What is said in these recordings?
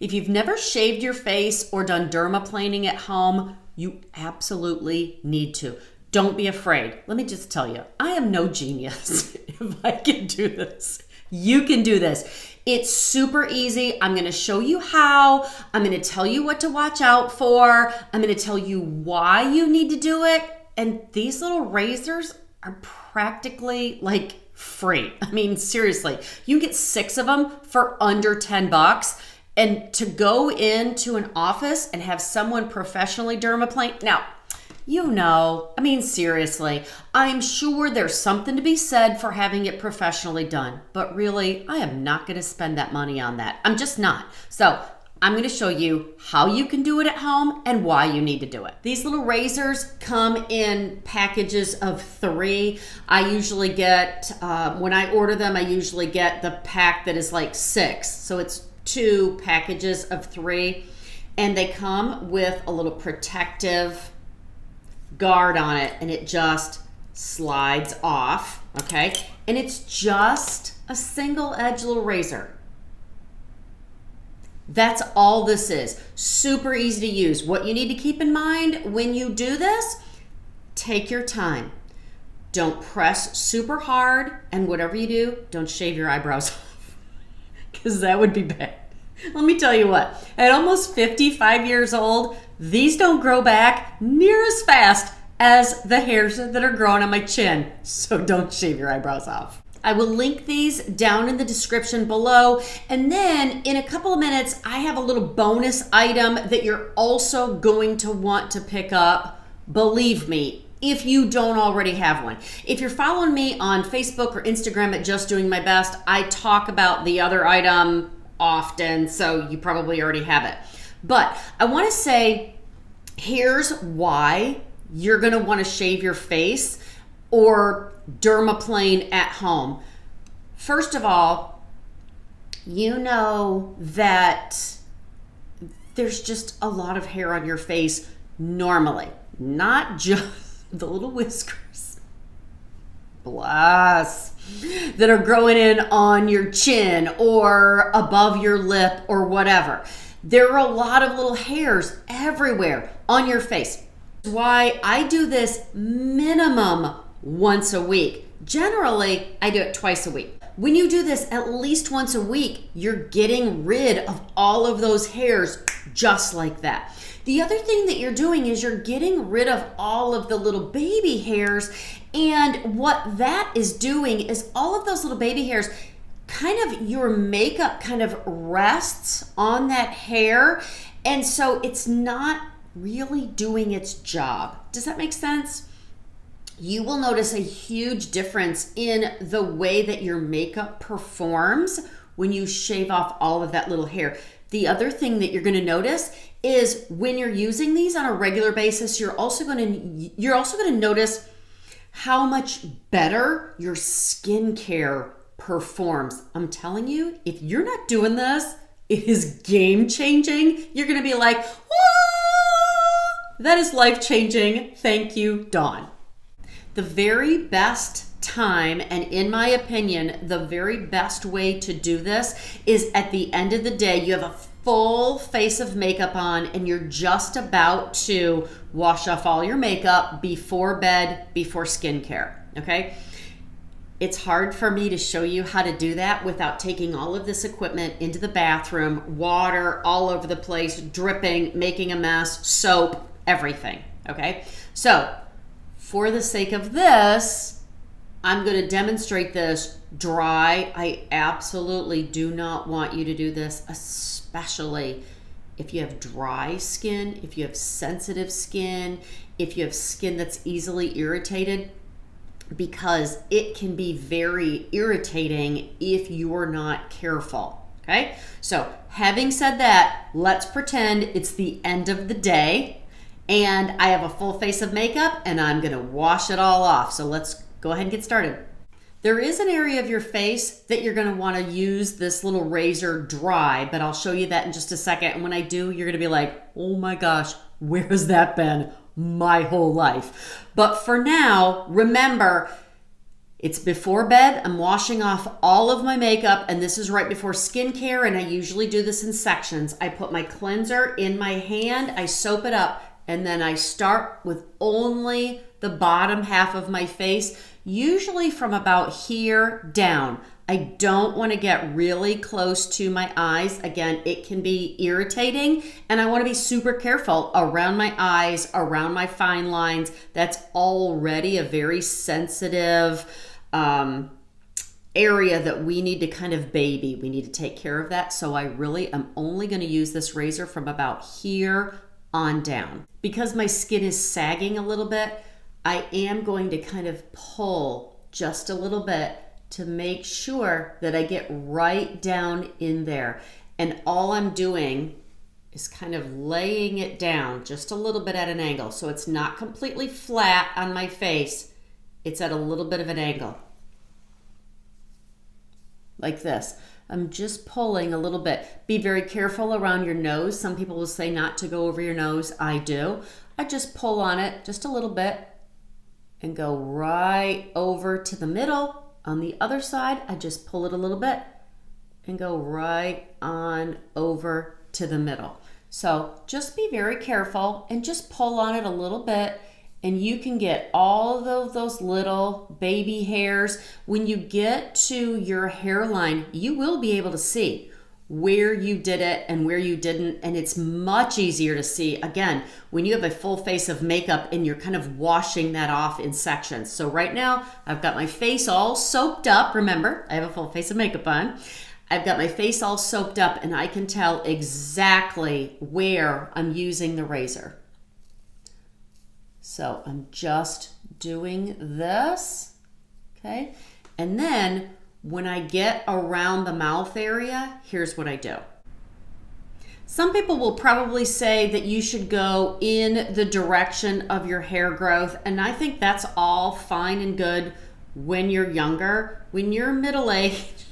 If you've never shaved your face or done dermaplaning at home, you absolutely need to. Don't be afraid. Let me just tell you, I am no genius. If I can do this, you can do this. It's super easy. I'm going to show you how. I'm going to tell you what to watch out for. I'm going to tell you why you need to do it. And these little razors are practically like free. I mean, seriously, you can get 6 of them for under $10. And to go into an office and have someone professionally dermaplane, now, I mean, seriously, I'm sure there's something to be said for having it professionally done, but really, I am not going to spend that money on that. I'm just not. So I'm going to show you how you can do it at home and why you need to do it. These little razors come in packages of 3. I usually get, when I order them, I usually get the pack that is like 6. So it's 2 packages of 3, and they come with a little protective guard on it, and it just slides off, okay? And it's just a single edge little razor. That's all this is. Super easy to use. What you need to keep in mind when you do this, take your time. Don't press super hard, and whatever you do, don't shave your eyebrows off, because that would be bad. Let me tell you what, at almost 55 years old, these don't grow back near as fast as the hairs that are growing on my chin. So don't shave your eyebrows off. I will link these down in the description below. And then in a couple of minutes, I have a little bonus item that you're also going to want to pick up. Believe me, if you don't already have one. If you're following me on Facebook or Instagram at Just Doing My Best, I talk about the other item often, so you probably already have it. But I want to say, here's why you're going to want to shave your face or dermaplane at home. First of all, you know that there's just a lot of hair on your face normally, not just the little whiskers, bless, that are growing in on your chin or above your lip or whatever. There are a lot of little hairs everywhere on your face. Why I do this minimum once a week. Generally, I do it twice a week. When you do this at least once a week, you're getting rid of all of those hairs just like that. The other thing that you're doing is you're getting rid of all of the little baby hairs, and what that is doing is all of those little baby hairs, kind of your makeup kind of rests on that hair, and so it's not really doing its job. Does that make sense? You will notice a huge difference in the way that your makeup performs when you shave off all of that little hair. The other thing that you're going to notice is when you're using these on a regular basis, you're also going to notice how much better your skincare performs. I'm telling you, if you're not doing this, it is game changing. You're going to be like, that is life changing. Thank you, Dawn. The very best time, and in my opinion, the very best way to do this is at the end of the day. You have a full face of makeup on and you're just about to wash off all your makeup before bed, before skincare, okay? It's hard for me to show you how to do that without taking all of this equipment into the bathroom, water all over the place, dripping, making a mess, soap, everything, okay? So for the sake of this, I'm going to demonstrate this dry. I absolutely do not want you to do this, especially if you have dry skin, if you have sensitive skin, if you have skin that's easily irritated, because it can be very irritating if you're not careful, okay? So having said that, let's pretend it's the end of the day and I have a full face of makeup and I'm gonna wash it all off. So let's go ahead and get started. There is an area of your face that you're gonna wanna use this little razor dry, but I'll show you that in just a second. And when I do, you're gonna be like, oh my gosh, where has that been my whole life? But for now, remember, It's before bed. I'm washing off all of my makeup, and this is right before skincare, and I usually do this in sections. I put my cleanser in my hand, I soap it up, and then I start with only the bottom half of my face, usually from about here down. I don't want to get really close to my eyes. Again, it can be irritating, and I want to be super careful around my eyes, around my fine lines. That's already a very sensitive area that we need to kind of baby. We need to take care of that. So I really am only going to use this razor from about here on down. Because my skin is sagging a little bit, I am going to kind of pull just a little bit to make sure that I get right down in there. And all I'm doing is kind of laying it down just a little bit at an angle. So it's not completely flat on my face. It's at a little bit of an angle. Like this. I'm just pulling a little bit. Be very careful around your nose. Some people will say not to go over your nose. I do. I just pull on it just a little bit and go right over to the middle. On the other side, I just pull it a little bit and go right on over to the middle. So just be very careful and just pull on it a little bit, and you can get all of those little baby hairs. When you get to your hairline, you will be able to see where you did it and where you didn't, and it's much easier to see, again, when you have a full face of makeup and you're kind of washing that off in sections. So right now, I've got my face all soaped up. Remember, I have a full face of makeup on. I've got my face all soaped up, and I can tell exactly where I'm using the razor. So I'm just doing this, okay? And then when I get around the mouth area, here's what I do. Some people will probably say that you should go in the direction of your hair growth, and I think that's all fine and good when you're younger. When you're middle-aged,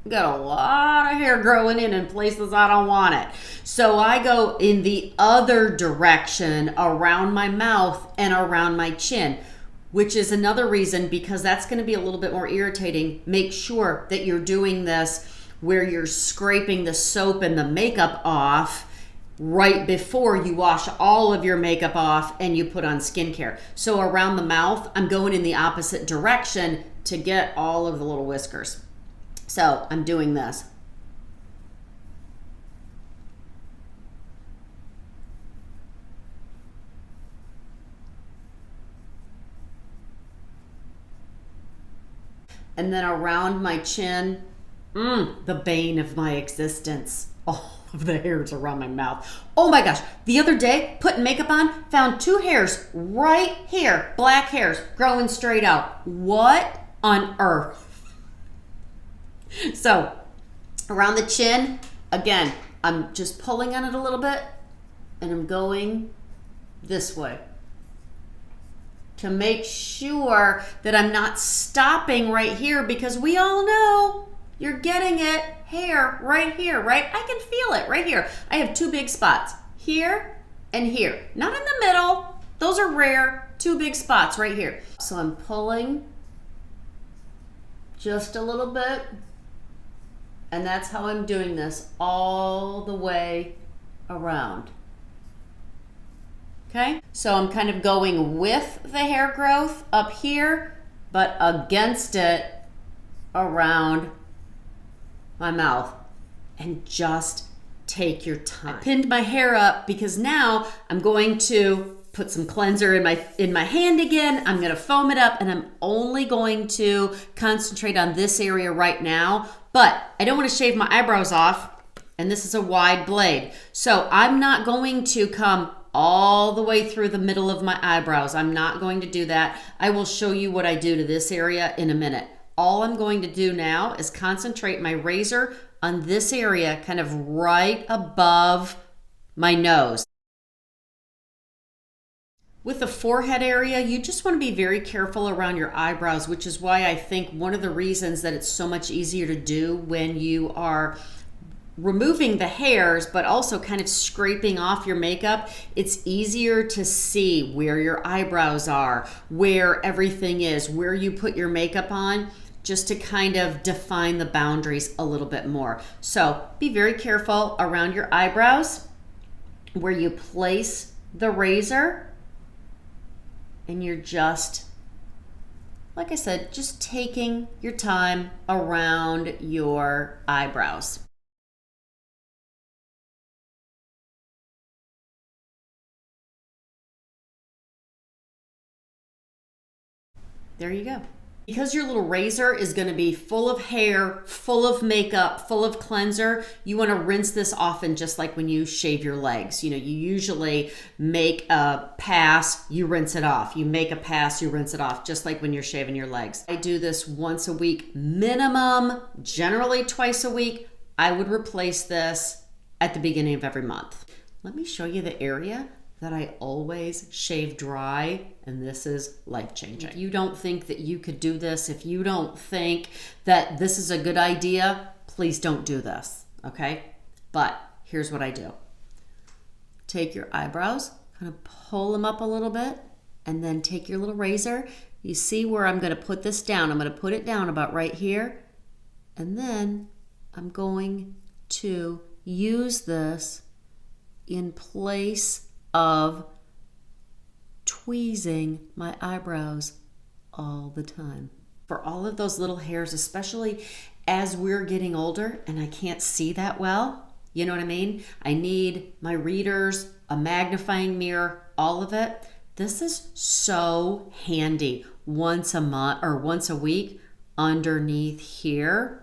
got a lot of hair growing in places I don't want it. So I go in the other direction around my mouth and around my chin, which is another reason, because that's going to be a little bit more irritating. Make sure that you're doing this where you're scraping the soap and the makeup off right before you wash all of your makeup off and you put on skincare. So around the mouth, I'm going in the opposite direction to get all of the little whiskers. So I'm doing this. And then around my chin, the bane of my existence, all of the hairs around my mouth. Oh my gosh, the other day, putting makeup on, found 2 hairs right here, black hairs growing straight out. What on earth? So around the chin, again, I'm just pulling on it a little bit, and I'm going this way to make sure that I'm not stopping right here, because we all know you're getting it hair right here, right? I can feel it right here. I have 2 big spots, here and here. Not in the middle. Those are rare. 2 big spots right here. So I'm pulling just a little bit, and that's how I'm doing this all the way around. Okay, so I'm kind of going with the hair growth up here, but against it around my mouth. And just take your time. I pinned my hair up because now I'm going to put some cleanser in my hand again. I'm gonna foam it up, and I'm only going to concentrate on this area right now, but I don't wanna shave my eyebrows off, and this is a wide blade. So I'm not going to come all the way through the middle of my eyebrows. I'm not going to do that. I will show you what I do to this area in a minute. All I'm going to do now is concentrate my razor on this area, kind of right above my nose. With the forehead area, you just want to be very careful around your eyebrows, which is why I think one of the reasons that it's so much easier to do when you are removing the hairs, but also kind of scraping off your makeup, it's easier to see where your eyebrows are, where everything is, where you put your makeup on, just to kind of define the boundaries a little bit more. So be very careful around your eyebrows where you place the razor, and you're just, like I said, just taking your time around your eyebrows. There you go. Because your little razor is going to be full of hair, full of makeup, full of cleanser, you want to rinse this often, just like when you shave your legs. You know, you usually make a pass, you rinse it off. You make a pass, you rinse it off, just like when you're shaving your legs. I do this once a week minimum, generally twice a week. I would replace this at the beginning of every month. Let me show you the area that I always shave dry, and this is life-changing. If you don't think that you could do this, if you don't think that this is a good idea, please don't do this, okay? But here's what I do. Take your eyebrows, kind of pull them up a little bit, and then take your little razor. You see where I'm gonna put this down. I'm gonna put it down about right here, and then I'm going to use this in place of tweezing my eyebrows all the time. For all of those little hairs, especially as we're getting older and I can't see that well, you know what I mean? I need my readers, a magnifying mirror, all of it. This is so handy once a month or once a week underneath here.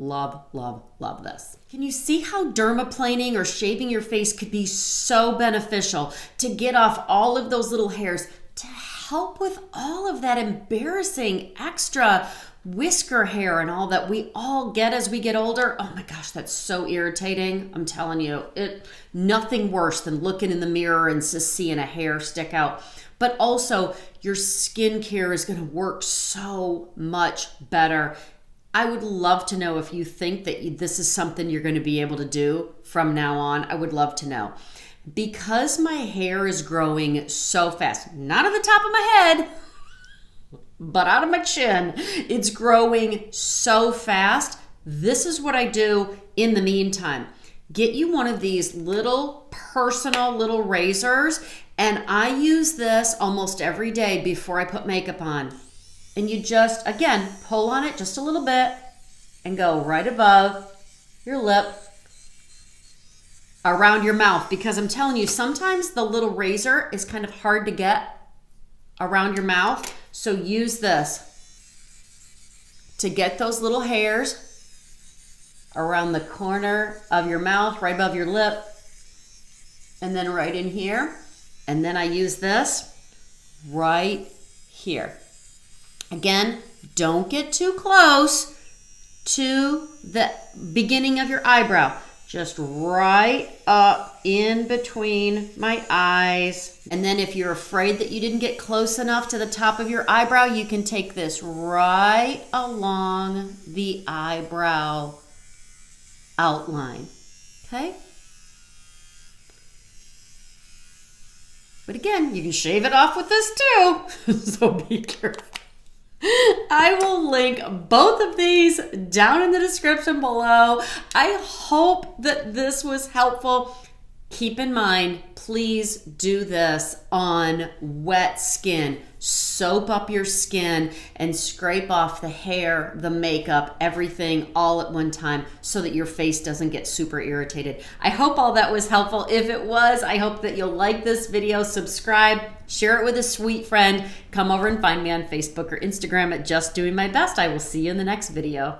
Love, love, love this. Can you see how dermaplaning or shaving your face could be so beneficial to get off all of those little hairs, to help with all of that embarrassing extra whisker hair and all that we all get as we get older? Oh my gosh, that's so irritating. I'm telling you, nothing worse than looking in the mirror and just seeing a hair stick out. But also your skincare is going to work so much better. I would love to know if you think that this is something you're going to be able to do from now on. I would love to know. Because my hair is growing so fast, not at the top of my head, but out of my chin, it's growing so fast. This is what I do in the meantime. Get you one of these little personal little razors, and I use this almost every day before I put makeup on. And you just, again, pull on it just a little bit and go right above your lip, around your mouth. Because I'm telling you, sometimes the little razor is kind of hard to get around your mouth. So use this to get those little hairs around the corner of your mouth, right above your lip, and then right in here. And then I use this right here. Again, don't get too close to the beginning of your eyebrow. Just right up in between my eyes. And then if you're afraid that you didn't get close enough to the top of your eyebrow, you can take this right along the eyebrow outline, okay? But again, you can shave it off with this too, so be careful. I will link both of these down in the description below. I hope that this was helpful. Keep in mind, please do this on wet skin. Soap up your skin and scrape off the hair, the makeup, everything all at one time so that your face doesn't get super irritated. I hope all that was helpful. If it was, I hope that you'll like this video, subscribe, share it with a sweet friend. Come over and find me on Facebook or Instagram at Just Doing My Best. I will see you in the next video.